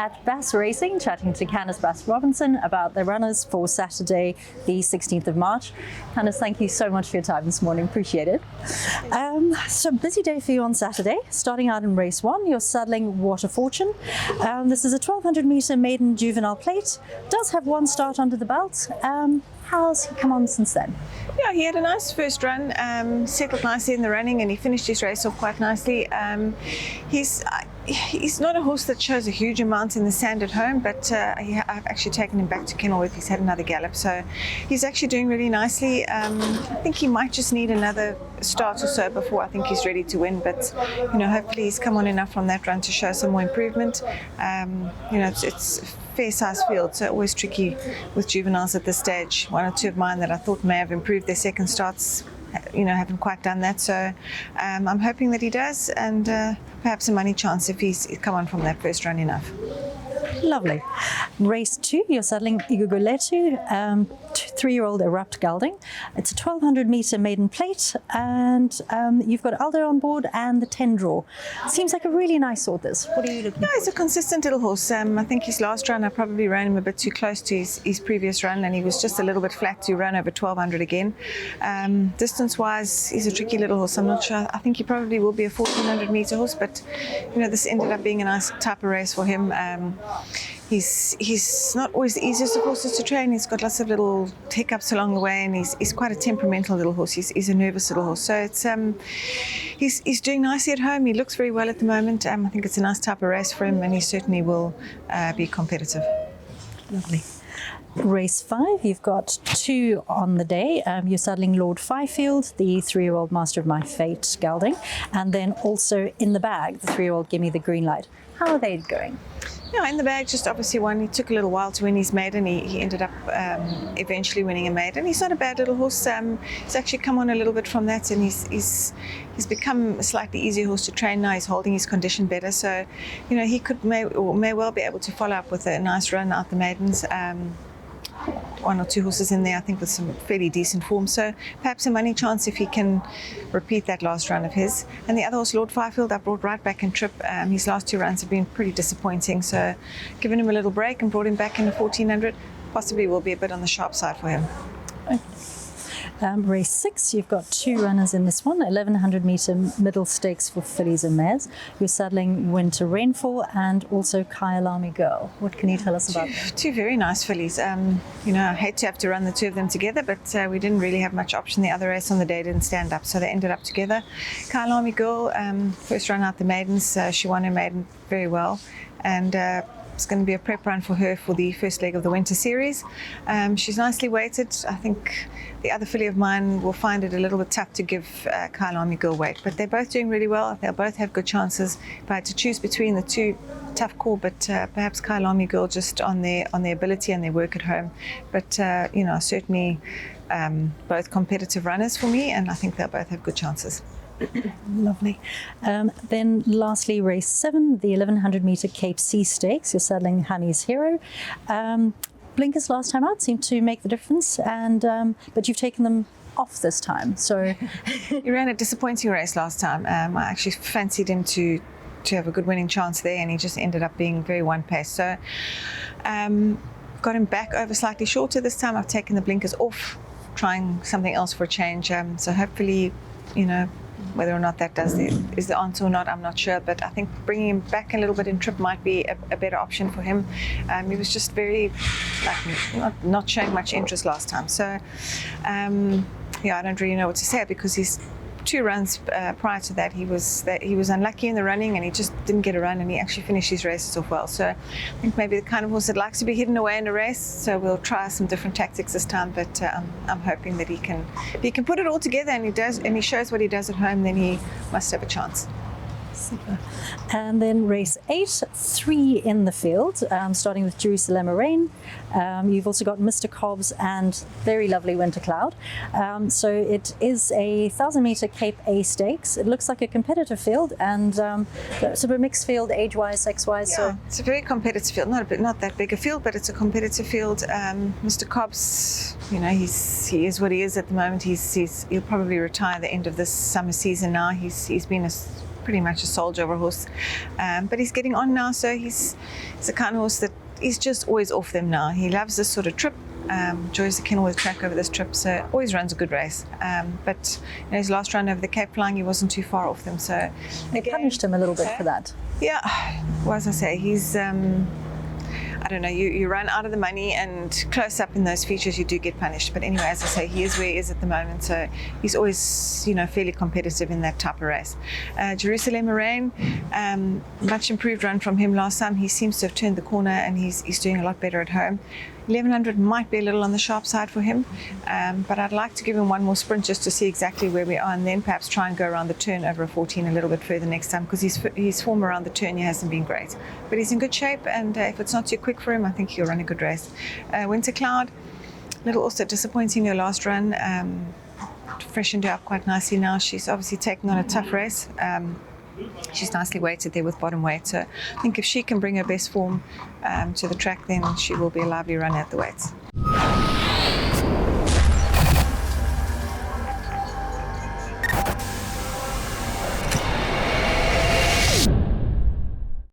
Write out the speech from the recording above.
at Bass Racing, chatting to Candice Bass-Robinson about the runners for Saturday, the 16th of March. Candice, thank you so much for your time this morning. Appreciate it. So busy day for you on Saturday. Starting out in race 1, you're saddling Water Fortune. This is a 1200 metre maiden juvenile plate. Does have one start under the belt. How's he come on since then? Yeah, he had a nice first run, settled nicely in the running, and he finished his race off quite nicely. He's not a horse that shows a huge amount in the sand at home, but I've actually taken him back to Kenilworth. He's had another gallop, so he's actually doing really nicely. I think he might just need another start or so before I think he's ready to win, but hopefully he's come on enough from that run to show some more improvement. It's a fair size field, so always tricky with juveniles at this stage. One or two of mine that I thought may have improved their second starts haven't quite done that, so I'm hoping that he does, and perhaps a money chance if he's come on from that first run enough. Lovely. Race 2, you're saddling Iguguletu, 3-year-old Erupt Gelding. It's a 1200 metre maiden plate, and you've got Aldo on board and the 10 draw. Seems like a really nice sort, this. What are you looking for? He's a consistent little horse. I think his last run I probably ran him a bit too close to his previous run, and he was just a little bit flat to run over 1200 again. Distance wise, he's a tricky little horse. I'm not sure. I think he probably will be a 1400 metre horse, but this ended up being a nice type of race for him. He's not always the easiest of horses to train. He's got lots of little hiccups along the way, and he's quite a temperamental little horse. He's a nervous little horse. So it's he's doing nicely at home. He looks very well at the moment. I think it's a nice type of race for him, and he certainly will be competitive. Lovely. Race 5, you've got 2 on the day. You're saddling Lord Fifield, the 3-year-old Master of My Fate gelding, and then also in the bag, the 3-year-old Gimme the Green Light. How are they going? Yeah, in the bag, just obviously one. He took a little while to win his maiden. He ended up eventually winning a maiden. He's not a bad little horse. He's actually come on a little bit from that, and he's become a slightly easier horse to train now. He's holding his condition better, so he may well be able to follow up with a nice run out the maidens. 1 or 2 horses in there, I think, with some fairly decent form. So perhaps a money chance if he can repeat that last run of his. And the other horse, Lord Fifield, I brought right back in trip. His last 2 runs have been pretty disappointing. So given him a little break and brought him back in the 1400, possibly will be a bit on the sharp side for him. Okay. Race 6, you've got 2 runners in this one, 1100 metre middle stakes for fillies and mares. You're saddling Winter Rainfall and also Kyalami Girl. What can you tell us about them? 2 very nice fillies. I hate to have to run the 2 of them together, but we didn't really have much option. The other race on the day didn't stand up, so they ended up together. Kyalami Girl, first run out the maidens, she won her maiden very well, and it's going to be a prep run for her for the first leg of the winter series. She's nicely weighted. I think the other filly of mine will find it a little bit tough to give Kyalami Girl weight, but they're both doing really well. They'll both have good chances. If I had to choose between the 2, tough call, but perhaps Kyalami Girl just on their ability and their work at home. But certainly both competitive runners for me, and I think they'll both have good chances. Lovely. Then lastly, race 7, the 1100 metre Cape Sea Stakes. You're saddling Honey's Hero. Blinkers last time out seemed to make the difference, and but you've taken them off this time. So he ran a disappointing race last time. I actually fancied him to have a good winning chance there, and he just ended up being very one pace. So got him back over slightly shorter this time. I've taken the blinkers off, trying something else for a change. So hopefully, whether or not that is the answer or not, I'm not sure. But I think bringing him back a little bit in trip might be a better option for him. He was just very, not showing much interest last time. So, I don't really know what to say, because he's 2 runs prior to that, he was unlucky in the running, and he just didn't get a run, and he actually finished his races off well. So I think maybe the kind of horse that likes to be hidden away in a race. So we'll try some different tactics this time, but I'm hoping that if he can put it all together, and he shows what he does at home, then he must have a chance. Super. And then race 8, 3 in the field, starting with Jerusalem Rain. You've also got Mr. Cobbs and very lovely Winter Cloud. So it is a 1000 metre Cape A Stakes. It looks like a competitive field, and sort of a mixed field, age-wise, sex-wise. Yeah, so it's a very competitive field. Not that big a field, but it's a competitive field. Mr. Cobbs, he is what he is at the moment. He'll probably retire at the end of this summer season now. He's been a pretty much a soldier of a horse. But he's getting on now, so he's the kind of horse that he's just always off them now. He loves this sort of trip. Enjoys the Kenilworth track over this trip, so always runs a good race. But his last run over the Cape Flying, he wasn't too far off them. So They punished him a little bit for that. yeah, well, as I say, he's I don't know, you run out of the money, and close up in those features you do get punished. But anyway, as I say, he is where he is at the moment, so he's always, fairly competitive in that type of race. Jerusalem Moraine, much improved run from him last time. He seems to have turned the corner, and he's doing a lot better at home. 1100 might be a little on the sharp side for him, but I'd like to give him one more sprint just to see exactly where we are, and then perhaps try and go around the turn over a 14 a little bit further next time, because his form around the turn hasn't been great. But he's in good shape, and if it's not too quick for him, I think he'll run a good race. Winter Cloud, a little also disappointing her last run. Freshened her up quite nicely now. She's obviously taken on a tough race. She's nicely weighted there with bottom weight, so I think if she can bring her best form to the track, then she will be a lively runner at the weights.